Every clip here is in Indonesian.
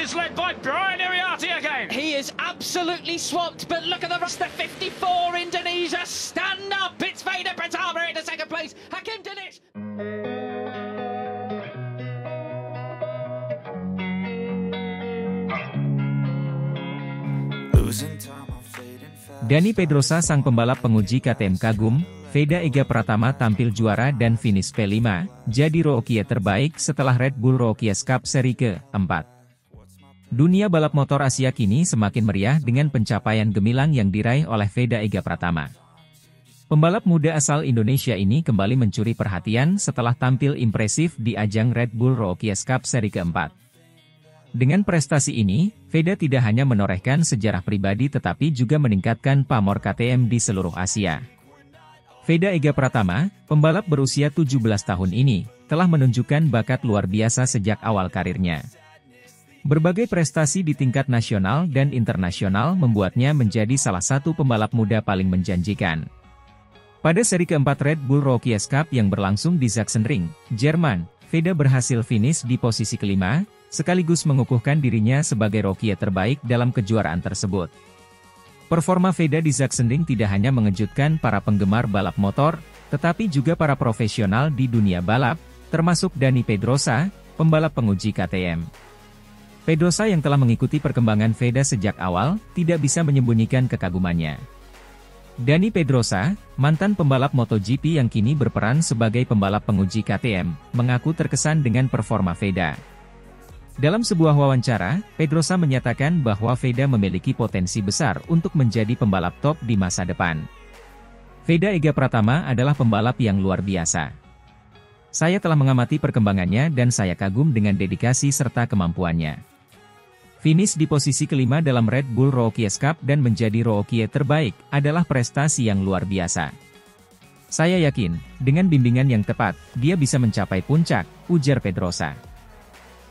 is led by Brian Iriarty again. He is absolutely swamped, but look at the rest. The 54 Indonesia, stand up. It's Veda Pratama in the second place. Hakim Dinish. Dani Pedrosa sang pembalap penguji KTM kagum, Veda Ega Pratama tampil juara dan finish P5, jadi rookie terbaik setelah Red Bull Rookies Cup seri ke-4. Dunia balap motor Asia kini semakin meriah dengan pencapaian gemilang yang diraih oleh Veda Ega Pratama. Pembalap muda asal Indonesia ini kembali mencuri perhatian setelah tampil impresif di ajang Red Bull Rookies Cup seri ke-4. Dengan prestasi ini, Veda tidak hanya menorehkan sejarah pribadi tetapi juga meningkatkan pamor KTM di seluruh Asia. Veda Ega Pratama, pembalap berusia 17 tahun ini, telah menunjukkan bakat luar biasa sejak awal karirnya. Berbagai prestasi di tingkat nasional dan internasional membuatnya menjadi salah satu pembalap muda paling menjanjikan. Pada seri keempat Red Bull Rookies Cup yang berlangsung di Sachsenring, Jerman, Veda berhasil finish di posisi kelima, sekaligus mengukuhkan dirinya sebagai rookie terbaik dalam kejuaraan tersebut. Performa Veda di Sachsenring tidak hanya mengejutkan para penggemar balap motor, tetapi juga para profesional di dunia balap, termasuk Dani Pedrosa, pembalap penguji KTM. Pedrosa yang telah mengikuti perkembangan Veda sejak awal, tidak bisa menyembunyikan kekagumannya. Dani Pedrosa, mantan pembalap MotoGP yang kini berperan sebagai pembalap penguji KTM, mengaku terkesan dengan performa Veda. Dalam sebuah wawancara, Pedrosa menyatakan bahwa Veda memiliki potensi besar untuk menjadi pembalap top di masa depan. Veda Ega Pratama adalah pembalap yang luar biasa. Saya telah mengamati perkembangannya dan saya kagum dengan dedikasi serta kemampuannya. Finish di posisi kelima dalam Red Bull Rookies Cup dan menjadi rookie terbaik adalah prestasi yang luar biasa. Saya yakin, dengan bimbingan yang tepat, dia bisa mencapai puncak, ujar Pedrosa.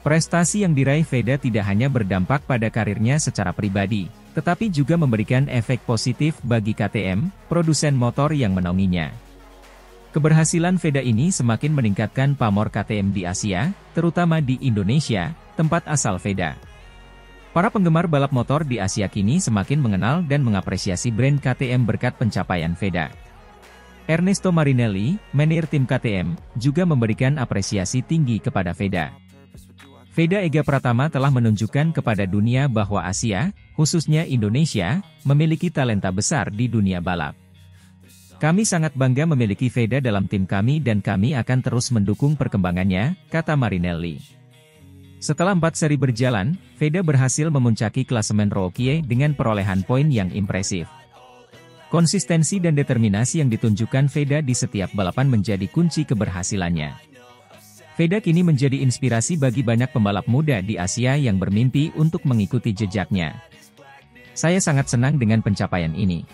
Prestasi yang diraih Veda tidak hanya berdampak pada karirnya secara pribadi, tetapi juga memberikan efek positif bagi KTM, produsen motor yang menaunginya. Keberhasilan Veda ini semakin meningkatkan pamor KTM di Asia, terutama di Indonesia, tempat asal Veda. Para penggemar balap motor di Asia kini semakin mengenal dan mengapresiasi brand KTM berkat pencapaian Veda. Ernesto Marinelli, manajer tim KTM, juga memberikan apresiasi tinggi kepada Veda. Veda Ega Pratama telah menunjukkan kepada dunia bahwa Asia, khususnya Indonesia, memiliki talenta besar di dunia balap. Kami sangat bangga memiliki Veda dalam tim kami dan kami akan terus mendukung perkembangannya, kata Marinelli. Setelah 4 seri berjalan, Veda berhasil memuncaki klasemen rookie dengan perolehan poin yang impresif. Konsistensi dan determinasi yang ditunjukkan Veda di setiap balapan menjadi kunci keberhasilannya. Veda kini menjadi inspirasi bagi banyak pembalap muda di Asia yang bermimpi untuk mengikuti jejaknya. Saya sangat senang dengan pencapaian ini.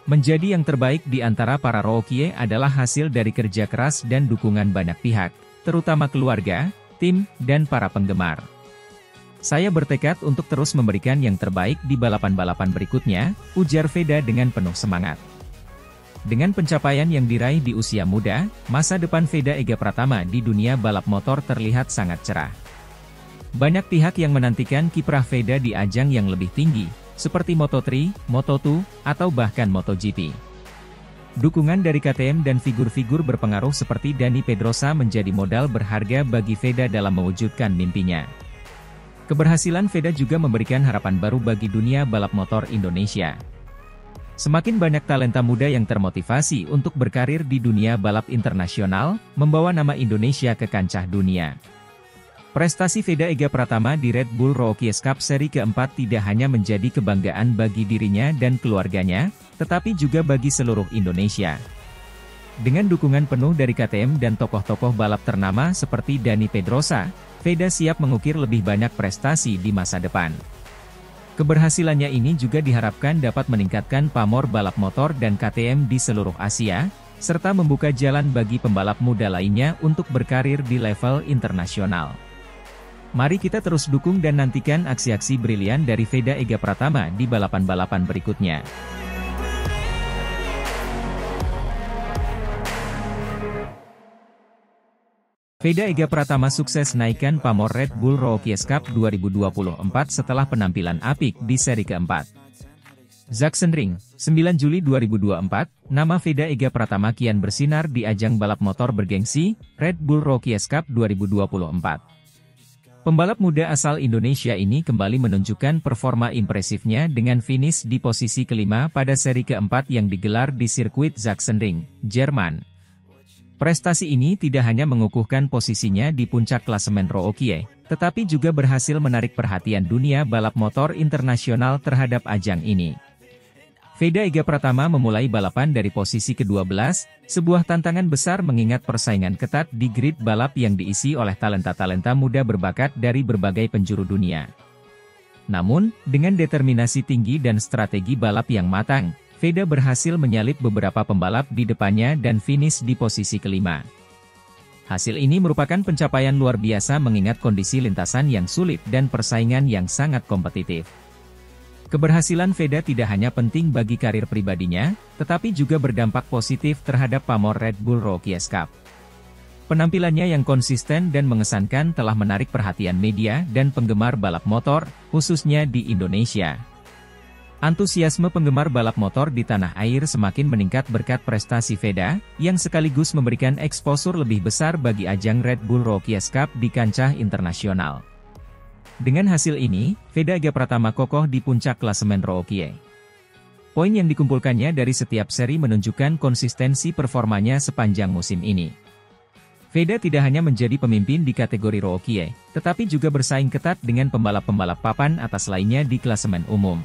Menjadi yang terbaik di antara para rookie adalah hasil dari kerja keras dan dukungan banyak pihak, terutama keluarga, tim, dan para penggemar. Saya bertekad untuk terus memberikan yang terbaik di balapan-balapan berikutnya, ujar Veda dengan penuh semangat. Dengan pencapaian yang diraih di usia muda, masa depan Veda Ega Pratama di dunia balap motor terlihat sangat cerah. Banyak pihak yang menantikan kiprah Veda di ajang yang lebih tinggi, seperti Moto3, Moto2, atau bahkan MotoGP. Dukungan dari KTM dan figur-figur berpengaruh seperti Dani Pedrosa menjadi modal berharga bagi Veda dalam mewujudkan mimpinya. Keberhasilan Veda juga memberikan harapan baru bagi dunia balap motor Indonesia. Semakin banyak talenta muda yang termotivasi untuk berkarir di dunia balap internasional, membawa nama Indonesia ke kancah dunia. Prestasi Veda Ega Pratama di Red Bull Rookies Cup seri keempat tidak hanya menjadi kebanggaan bagi dirinya dan keluarganya, tetapi juga bagi seluruh Indonesia. Dengan dukungan penuh dari KTM dan tokoh-tokoh balap ternama seperti Dani Pedrosa, Veda siap mengukir lebih banyak prestasi di masa depan. Keberhasilannya ini juga diharapkan dapat meningkatkan pamor balap motor dan KTM di seluruh Asia, serta membuka jalan bagi pembalap muda lainnya untuk berkarir di level internasional. Mari kita terus dukung dan nantikan aksi-aksi brilian dari Veda Ega Pratama di balapan-balapan berikutnya. Veda Ega Pratama sukses naikkan pamor Red Bull Rookies Cup 2024 setelah penampilan apik di seri keempat. Sachsenring, 9 Juli 2024, nama Veda Ega Pratama kian bersinar di ajang balap motor bergengsi, Red Bull Rookies Cup 2024. Pembalap muda asal Indonesia ini kembali menunjukkan performa impresifnya dengan finish di posisi kelima pada seri keempat yang digelar di sirkuit Sachsenring, Jerman. Prestasi ini tidak hanya mengukuhkan posisinya di puncak klasemen Rookie, tetapi juga berhasil menarik perhatian dunia balap motor internasional terhadap ajang ini. Veda Ega Pratama memulai balapan dari posisi ke-12, sebuah tantangan besar mengingat persaingan ketat di grid balap yang diisi oleh talenta-talenta muda berbakat dari berbagai penjuru dunia. Namun, dengan determinasi tinggi dan strategi balap yang matang, Veda berhasil menyalip beberapa pembalap di depannya dan finish di posisi kelima. Hasil ini merupakan pencapaian luar biasa mengingat kondisi lintasan yang sulit dan persaingan yang sangat kompetitif. Keberhasilan Veda tidak hanya penting bagi karir pribadinya, tetapi juga berdampak positif terhadap pamor Red Bull Rookies Cup. Penampilannya yang konsisten dan mengesankan telah menarik perhatian media dan penggemar balap motor, khususnya di Indonesia. Antusiasme penggemar balap motor di tanah air semakin meningkat berkat prestasi Veda, yang sekaligus memberikan eksposur lebih besar bagi ajang Red Bull Rookies Cup di kancah internasional. Dengan hasil ini, Veda Ega Pratama kokoh di puncak klasemen Rookie. Poin yang dikumpulkannya dari setiap seri menunjukkan konsistensi performanya sepanjang musim ini. Veda tidak hanya menjadi pemimpin di kategori Rookie, tetapi juga bersaing ketat dengan pembalap-pembalap papan atas lainnya di klasemen umum.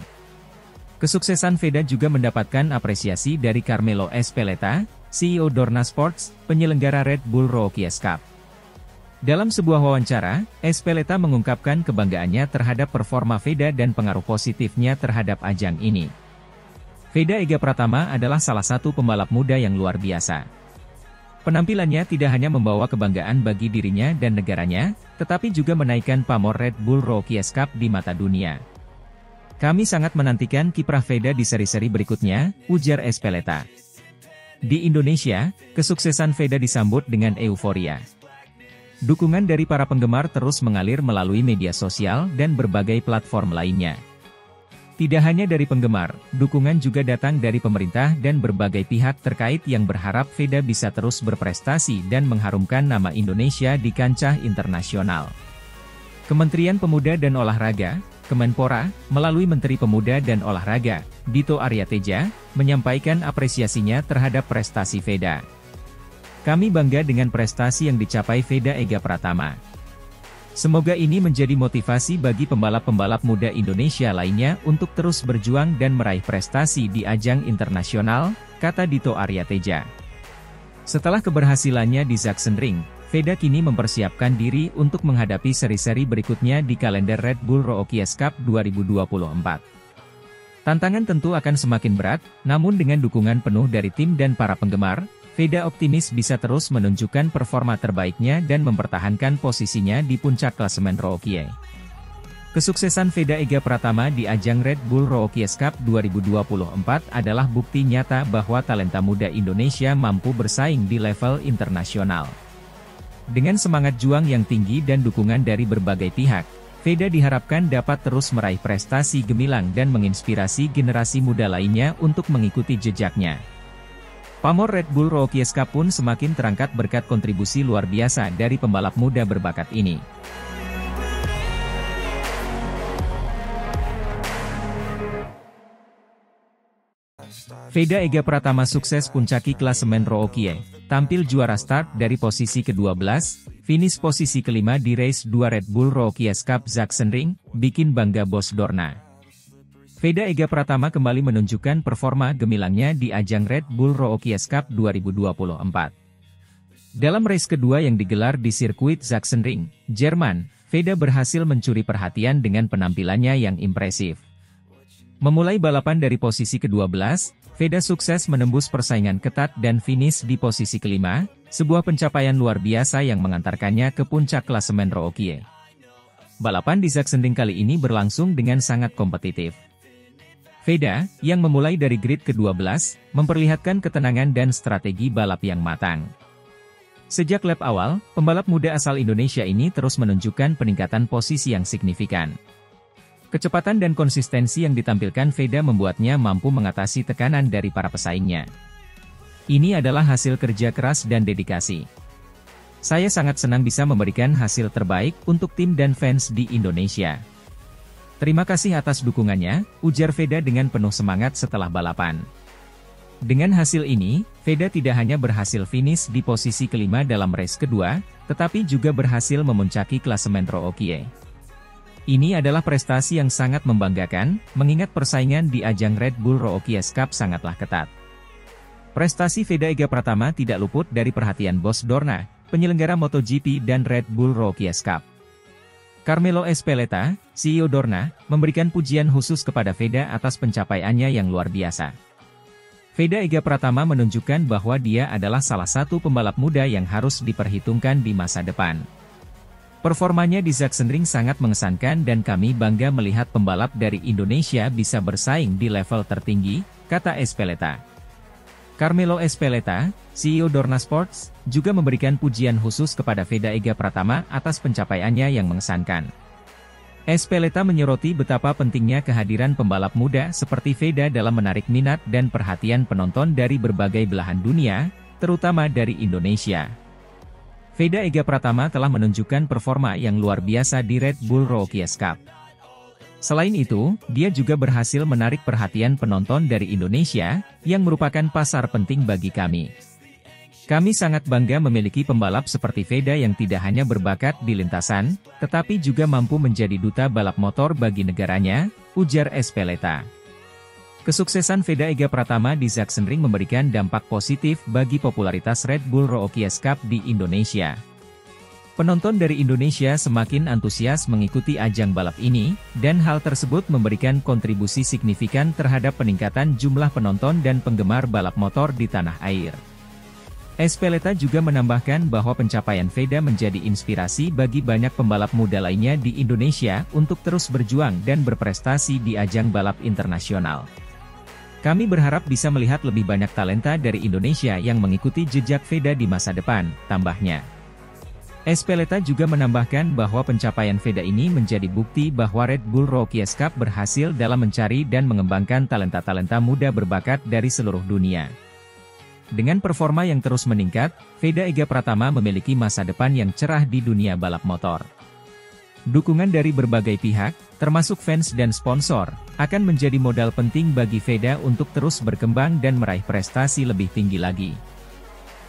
Kesuksesan Veda juga mendapatkan apresiasi dari Carmelo Ezpeleta, CEO Dorna Sports, penyelenggara Red Bull Rookies Cup. Dalam sebuah wawancara, Ezpeleta mengungkapkan kebanggaannya terhadap performa Veda dan pengaruh positifnya terhadap ajang ini. Veda Ega Pratama adalah salah satu pembalap muda yang luar biasa. Penampilannya tidak hanya membawa kebanggaan bagi dirinya dan negaranya, tetapi juga menaikkan pamor Red Bull Rookies Cup di mata dunia. Kami sangat menantikan kiprah Veda di seri-seri berikutnya, ujar Ezpeleta. Di Indonesia, kesuksesan Veda disambut dengan euforia. Dukungan dari para penggemar terus mengalir melalui media sosial dan berbagai platform lainnya. Tidak hanya dari penggemar, dukungan juga datang dari pemerintah dan berbagai pihak terkait yang berharap Veda bisa terus berprestasi dan mengharumkan nama Indonesia di kancah internasional. Kementerian Pemuda dan Olahraga, Kemenpora, melalui Menteri Pemuda dan Olahraga, Dito Arya Teja, menyampaikan apresiasinya terhadap prestasi Veda. Kami bangga dengan prestasi yang dicapai Veda Ega Pratama. Semoga ini menjadi motivasi bagi pembalap-pembalap muda Indonesia lainnya untuk terus berjuang dan meraih prestasi di ajang internasional, kata Dito Arya Teja. Setelah keberhasilannya di Sachsenring, Veda kini mempersiapkan diri untuk menghadapi seri-seri berikutnya di kalender Red Bull Rookies Cup 2024. Tantangan tentu akan semakin berat, namun dengan dukungan penuh dari tim dan para penggemar, Veda optimis bisa terus menunjukkan performa terbaiknya dan mempertahankan posisinya di puncak klasemen Rookie. Kesuksesan Veda Ega Pratama di ajang Red Bull Rookies Cup 2024 adalah bukti nyata bahwa talenta muda Indonesia mampu bersaing di level internasional. Dengan semangat juang yang tinggi dan dukungan dari berbagai pihak, Veda diharapkan dapat terus meraih prestasi gemilang dan menginspirasi generasi muda lainnya untuk mengikuti jejaknya. Pamor Red Bull Rookies Cup pun semakin terangkat berkat kontribusi luar biasa dari pembalap muda berbakat ini. Veda Ega Pratama sukses puncaki klasemen Rookie, tampil juara start dari posisi ke-12, finish posisi kelima di race 2 Red Bull Rookies Cup Sachsenring, bikin bangga bos Dorna. Veda Ega Pratama kembali menunjukkan performa gemilangnya di ajang Red Bull Rookies Cup 2024. Dalam race kedua yang digelar di sirkuit Sachsenring, Jerman, Veda berhasil mencuri perhatian dengan penampilannya yang impresif. Memulai balapan dari posisi ke-12, Veda sukses menembus persaingan ketat dan finish di posisi kelima, sebuah pencapaian luar biasa yang mengantarkannya ke puncak klasemen Rookie. Balapan di Sachsenring kali ini berlangsung dengan sangat kompetitif. Veda, yang memulai dari grid ke-12, memperlihatkan ketenangan dan strategi balap yang matang. Sejak lap awal, pembalap muda asal Indonesia ini terus menunjukkan peningkatan posisi yang signifikan. Kecepatan dan konsistensi yang ditampilkan Veda membuatnya mampu mengatasi tekanan dari para pesaingnya. Ini adalah hasil kerja keras dan dedikasi. Saya sangat senang bisa memberikan hasil terbaik untuk tim dan fans di Indonesia. Terima kasih atas dukungannya, ujar Veda dengan penuh semangat setelah balapan. Dengan hasil ini, Veda tidak hanya berhasil finish di posisi kelima dalam race kedua, tetapi juga berhasil memuncaki klasemen Rookie. Ini adalah prestasi yang sangat membanggakan, mengingat persaingan di ajang Red Bull Rookie Cup sangatlah ketat. Prestasi Veda Ega Pratama tidak luput dari perhatian bos Dorna, penyelenggara MotoGP dan Red Bull Rookie Cup. Carmelo Ezpeleta, CEO Dorna, memberikan pujian khusus kepada Veda atas pencapaiannya yang luar biasa. Veda Ega Pratama menunjukkan bahwa dia adalah salah satu pembalap muda yang harus diperhitungkan di masa depan. Performanya di Sachsenring sangat mengesankan dan kami bangga melihat pembalap dari Indonesia bisa bersaing di level tertinggi, kata Ezpeleta. Carmelo Ezpeleta, CEO Dorna Sports, juga memberikan pujian khusus kepada Veda Ega Pratama atas pencapaiannya yang mengesankan. Ezpeleta menyoroti betapa pentingnya kehadiran pembalap muda seperti Veda dalam menarik minat dan perhatian penonton dari berbagai belahan dunia, terutama dari Indonesia. Veda Ega Pratama telah menunjukkan performa yang luar biasa di Red Bull Rookie Cup. Selain itu, dia juga berhasil menarik perhatian penonton dari Indonesia, yang merupakan pasar penting bagi kami. Kami sangat bangga memiliki pembalap seperti Veda yang tidak hanya berbakat di lintasan, tetapi juga mampu menjadi duta balap motor bagi negaranya, ujar Ezpeleta. Kesuksesan Veda Ega Pratama di Sachsenring memberikan dampak positif bagi popularitas Red Bull Rookie Cup di Indonesia. Penonton dari Indonesia semakin antusias mengikuti ajang balap ini, dan hal tersebut memberikan kontribusi signifikan terhadap peningkatan jumlah penonton dan penggemar balap motor di tanah air. Ezpeleta juga menambahkan bahwa pencapaian Veda menjadi inspirasi bagi banyak pembalap muda lainnya di Indonesia untuk terus berjuang dan berprestasi di ajang balap internasional. Kami berharap bisa melihat lebih banyak talenta dari Indonesia yang mengikuti jejak Veda di masa depan, tambahnya. Ezpeleta juga menambahkan bahwa pencapaian Veda ini menjadi bukti bahwa Red Bull Rookie Cup berhasil dalam mencari dan mengembangkan talenta-talenta muda berbakat dari seluruh dunia. Dengan performa yang terus meningkat, Veda Ega Pratama memiliki masa depan yang cerah di dunia balap motor. Dukungan dari berbagai pihak, termasuk fans dan sponsor, akan menjadi modal penting bagi Veda untuk terus berkembang dan meraih prestasi lebih tinggi lagi.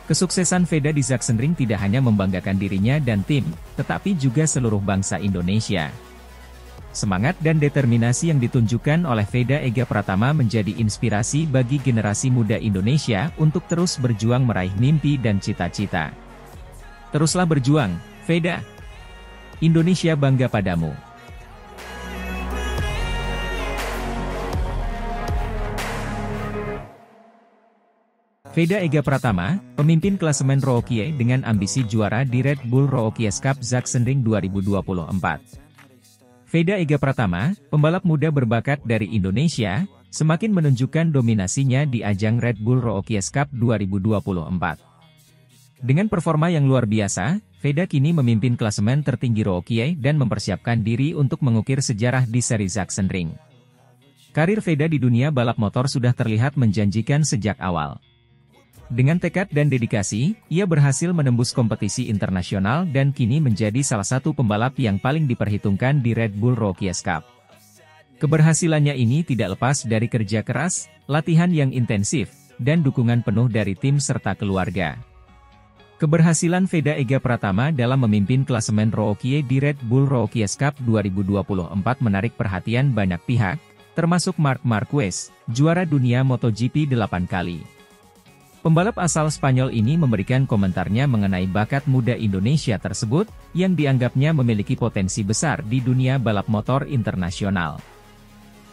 Kesuksesan Veda di Sachsenring tidak hanya membanggakan dirinya dan tim, tetapi juga seluruh bangsa Indonesia. Semangat dan determinasi yang ditunjukkan oleh Veda Ega Pratama menjadi inspirasi bagi generasi muda Indonesia untuk terus berjuang meraih mimpi dan cita-cita. Teruslah berjuang, Veda. Indonesia bangga padamu. Veda Ega Pratama, pemimpin klasemen Rookie dengan ambisi juara di Red Bull Rookie Cup Sachsenring 2024. Veda Ega Pratama, pembalap muda berbakat dari Indonesia, semakin menunjukkan dominasinya di ajang Red Bull Rookie Cup 2024. Dengan performa yang luar biasa, Veda kini memimpin klasemen tertinggi Rookie dan mempersiapkan diri untuk mengukir sejarah di seri Sachsenring. Karir Veda di dunia balap motor sudah terlihat menjanjikan sejak awal. Dengan tekad dan dedikasi, ia berhasil menembus kompetisi internasional dan kini menjadi salah satu pembalap yang paling diperhitungkan di Red Bull Rookie Cup. Keberhasilannya ini tidak lepas dari kerja keras, latihan yang intensif, dan dukungan penuh dari tim serta keluarga. Keberhasilan Veda Ega Pratama dalam memimpin klasemen Rookie di Red Bull Rookie Cup 2024 menarik perhatian banyak pihak, termasuk Marc Marquez, juara dunia MotoGP 8 kali. Pembalap asal Spanyol ini memberikan komentarnya mengenai bakat muda Indonesia tersebut, yang dianggapnya memiliki potensi besar di dunia balap motor internasional.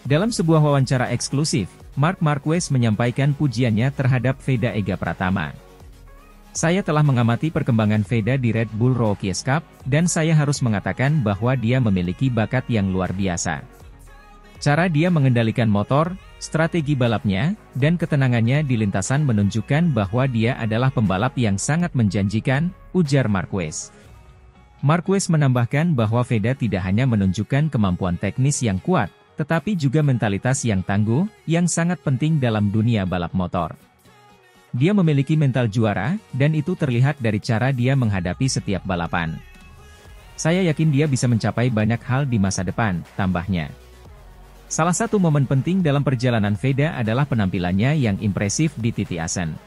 Dalam sebuah wawancara eksklusif, Marc Marquez menyampaikan pujiannya terhadap Veda Ega Pratama. Saya telah mengamati perkembangan Veda di Red Bull Rookie Cup, dan saya harus mengatakan bahwa dia memiliki bakat yang luar biasa. Cara dia mengendalikan motor, Strategi balapnya, dan ketenangannya di lintasan menunjukkan bahwa dia adalah pembalap yang sangat menjanjikan, ujar Marquez. Marquez menambahkan bahwa Veda tidak hanya menunjukkan kemampuan teknis yang kuat, tetapi juga mentalitas yang tangguh, yang sangat penting dalam dunia balap motor. Dia memiliki mental juara, dan itu terlihat dari cara dia menghadapi setiap balapan. Saya yakin dia bisa mencapai banyak hal di masa depan, tambahnya. Salah satu momen penting dalam perjalanan Veda adalah penampilannya yang impresif di Titi Assen.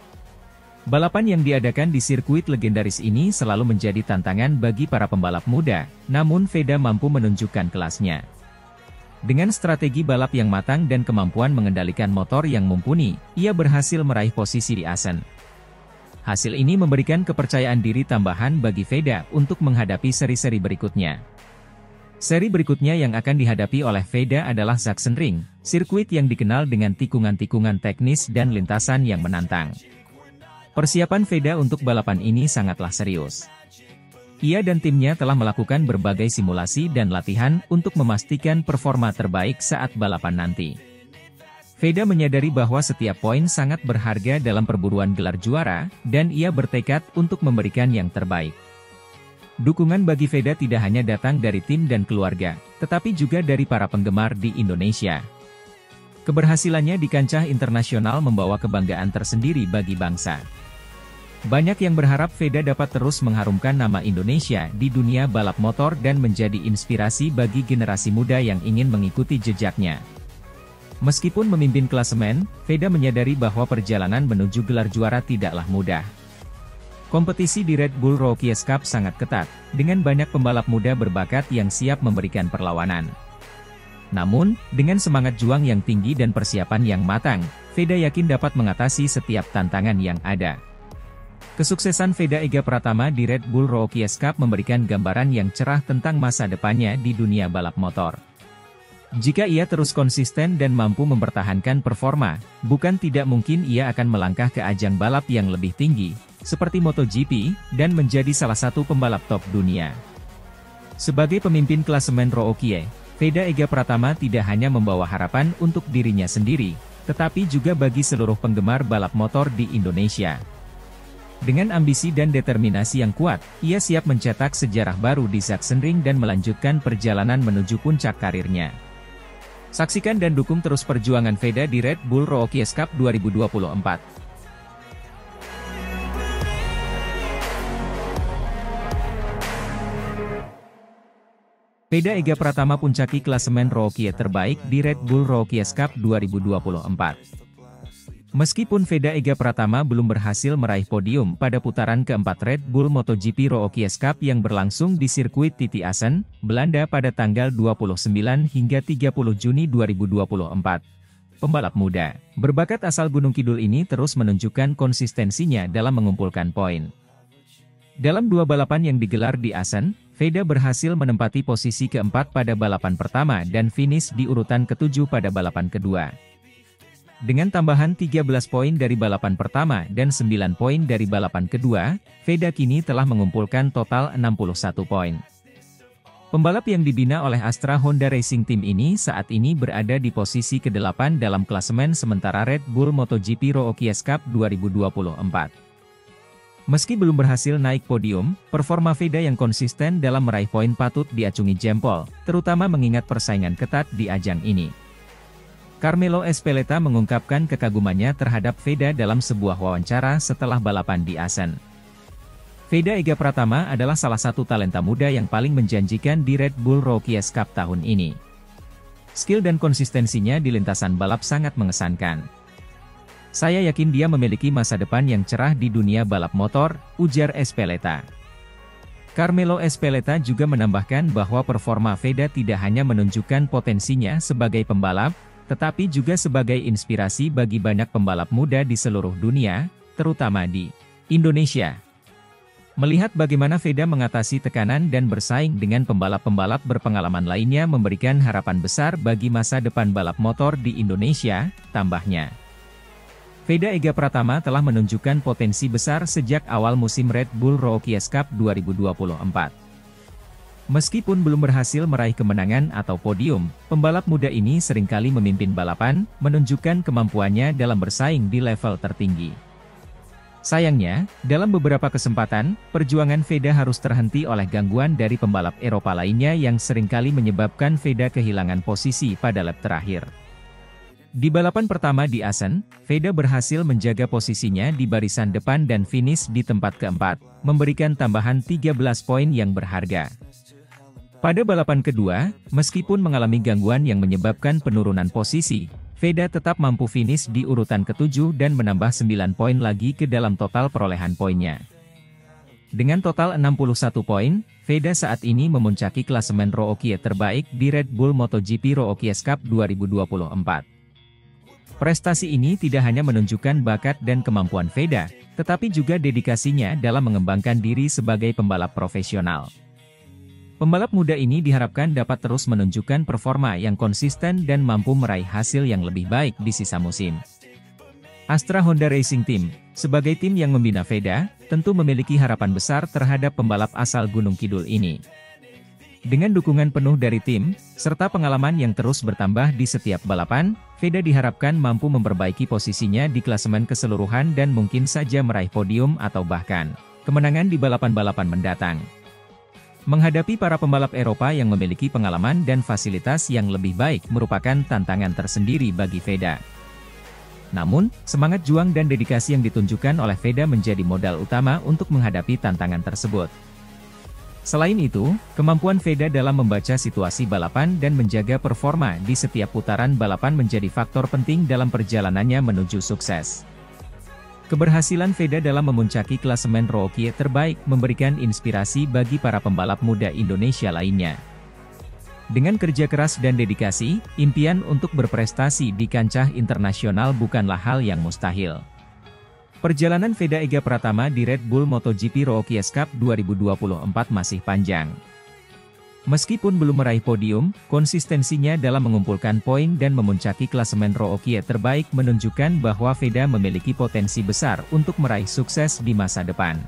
Balapan yang diadakan di sirkuit legendaris ini selalu menjadi tantangan bagi para pembalap muda, namun Veda mampu menunjukkan kelasnya. Dengan strategi balap yang matang dan kemampuan mengendalikan motor yang mumpuni, ia berhasil meraih posisi di Assen. Hasil ini memberikan kepercayaan diri tambahan bagi Veda untuk menghadapi seri-seri berikutnya. Seri berikutnya yang akan dihadapi oleh Veda adalah Sachsenring, sirkuit yang dikenal dengan tikungan-tikungan teknis dan lintasan yang menantang. Persiapan Veda untuk balapan ini sangatlah serius. Ia dan timnya telah melakukan berbagai simulasi dan latihan untuk memastikan performa terbaik saat balapan nanti. Veda menyadari bahwa setiap poin sangat berharga dalam perburuan gelar juara, dan ia bertekad untuk memberikan yang terbaik. Dukungan bagi Veda tidak hanya datang dari tim dan keluarga, tetapi juga dari para penggemar di Indonesia. Keberhasilannya di kancah internasional membawa kebanggaan tersendiri bagi bangsa. Banyak yang berharap Veda dapat terus mengharumkan nama Indonesia di dunia balap motor dan menjadi inspirasi bagi generasi muda yang ingin mengikuti jejaknya. Meskipun memimpin klasemen, Veda menyadari bahwa perjalanan menuju gelar juara tidaklah mudah. Kompetisi di Red Bull Rookies Cup sangat ketat, dengan banyak pembalap muda berbakat yang siap memberikan perlawanan. Namun, dengan semangat juang yang tinggi dan persiapan yang matang, Veda yakin dapat mengatasi setiap tantangan yang ada. Kesuksesan Veda Ega Pratama di Red Bull Rookies Cup memberikan gambaran yang cerah tentang masa depannya di dunia balap motor. Jika ia terus konsisten dan mampu mempertahankan performa, bukan tidak mungkin ia akan melangkah ke ajang balap yang lebih tinggi, seperti MotoGP, dan menjadi salah satu pembalap top dunia. Sebagai pemimpin klasemen Rookie, Veda Ega Pratama tidak hanya membawa harapan untuk dirinya sendiri, tetapi juga bagi seluruh penggemar balap motor di Indonesia. Dengan ambisi dan determinasi yang kuat, ia siap mencetak sejarah baru di Sachsenring dan melanjutkan perjalanan menuju puncak karirnya. Saksikan dan dukung terus perjuangan Veda di Red Bull Rookies Cup 2024. Veda Ega Pratama puncaki klasemen rookie terbaik di Red Bull Rookies Cup 2024. Meskipun Veda Ega Pratama belum berhasil meraih podium pada putaran keempat Red Bull MotoGP Rookies Cup yang berlangsung di sirkuit Titi Assen, Belanda pada tanggal 29 hingga 30 Juni 2024. Pembalap muda, berbakat asal Gunung Kidul ini terus menunjukkan konsistensinya dalam mengumpulkan poin. Dalam dua balapan yang digelar di Assen, Veda berhasil menempati posisi keempat pada balapan pertama dan finish di urutan ketujuh pada balapan kedua. Dengan tambahan 13 poin dari balapan pertama dan 9 poin dari balapan kedua, Veda kini telah mengumpulkan total 61 poin. Pembalap yang dibina oleh Astra Honda Racing Team ini saat ini berada di posisi ke-8 dalam klasemen sementara Red Bull MotoGP Rookies Cup 2024. Meski belum berhasil naik podium, performa Veda yang konsisten dalam meraih poin patut diacungi jempol, terutama mengingat persaingan ketat di ajang ini. Carmelo Ezpeleta mengungkapkan kekagumannya terhadap Veda dalam sebuah wawancara setelah balapan di Assen. Veda Ega Pratama adalah salah satu talenta muda yang paling menjanjikan di Red Bull Rookies Cup tahun ini. Skill dan konsistensinya di lintasan balap sangat mengesankan. Saya yakin dia memiliki masa depan yang cerah di dunia balap motor, ujar Ezpeleta. Carmelo Ezpeleta juga menambahkan bahwa performa Veda tidak hanya menunjukkan potensinya sebagai pembalap, tetapi juga sebagai inspirasi bagi banyak pembalap muda di seluruh dunia, terutama di Indonesia. Melihat bagaimana Veda mengatasi tekanan dan bersaing dengan pembalap-pembalap berpengalaman lainnya memberikan harapan besar bagi masa depan balap motor di Indonesia, tambahnya. Veda Ega Pratama telah menunjukkan potensi besar sejak awal musim Red Bull Rookies Cup 2024. Meskipun belum berhasil meraih kemenangan atau podium, pembalap muda ini seringkali memimpin balapan, menunjukkan kemampuannya dalam bersaing di level tertinggi. Sayangnya, dalam beberapa kesempatan, perjuangan Veda harus terhenti oleh gangguan dari pembalap Eropa lainnya yang seringkali menyebabkan Veda kehilangan posisi pada lap terakhir. Di balapan pertama di Assen, Veda berhasil menjaga posisinya di barisan depan dan finish di tempat keempat, memberikan tambahan 13 poin yang berharga. Pada balapan kedua, meskipun mengalami gangguan yang menyebabkan penurunan posisi, Veda tetap mampu finish di urutan ke-7 dan menambah 9 poin lagi ke dalam total perolehan poinnya. Dengan total 61 poin, Veda saat ini memuncaki klasemen rookie terbaik di Red Bull MotoGP Rookies Cup 2024. Prestasi ini tidak hanya menunjukkan bakat dan kemampuan Veda, tetapi juga dedikasinya dalam mengembangkan diri sebagai pembalap profesional. Pembalap muda ini diharapkan dapat terus menunjukkan performa yang konsisten dan mampu meraih hasil yang lebih baik di sisa musim. Astra Honda Racing Team, sebagai tim yang membina Veda, tentu memiliki harapan besar terhadap pembalap asal Gunung Kidul ini. Dengan dukungan penuh dari tim, serta pengalaman yang terus bertambah di setiap balapan, Veda diharapkan mampu memperbaiki posisinya di klasemen keseluruhan dan mungkin saja meraih podium atau bahkan kemenangan di balapan-balapan mendatang. Menghadapi para pembalap Eropa yang memiliki pengalaman dan fasilitas yang lebih baik merupakan tantangan tersendiri bagi Veda. Namun, semangat juang dan dedikasi yang ditunjukkan oleh Veda menjadi modal utama untuk menghadapi tantangan tersebut. Selain itu, kemampuan Veda dalam membaca situasi balapan dan menjaga performa di setiap putaran balapan menjadi faktor penting dalam perjalanannya menuju sukses. Keberhasilan Veda dalam memuncaki klasemen rookie terbaik memberikan inspirasi bagi para pembalap muda Indonesia lainnya. Dengan kerja keras dan dedikasi, impian untuk berprestasi di kancah internasional bukanlah hal yang mustahil. Perjalanan Veda Ega Pratama di Red Bull MotoGP Rookies Cup 2024 masih panjang. Meskipun belum meraih podium, konsistensinya dalam mengumpulkan poin dan memuncaki klasemen rookie terbaik menunjukkan bahwa Veda memiliki potensi besar untuk meraih sukses di masa depan.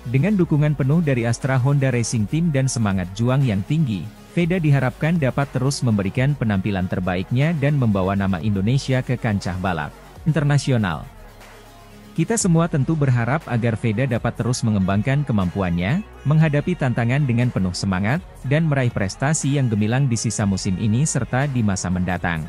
Dengan dukungan penuh dari Astra Honda Racing Team dan semangat juang yang tinggi, Veda diharapkan dapat terus memberikan penampilan terbaiknya dan membawa nama Indonesia ke kancah balap internasional. Kita semua tentu berharap agar Veda dapat terus mengembangkan kemampuannya, menghadapi tantangan dengan penuh semangat, dan meraih prestasi yang gemilang di sisa musim ini serta di masa mendatang.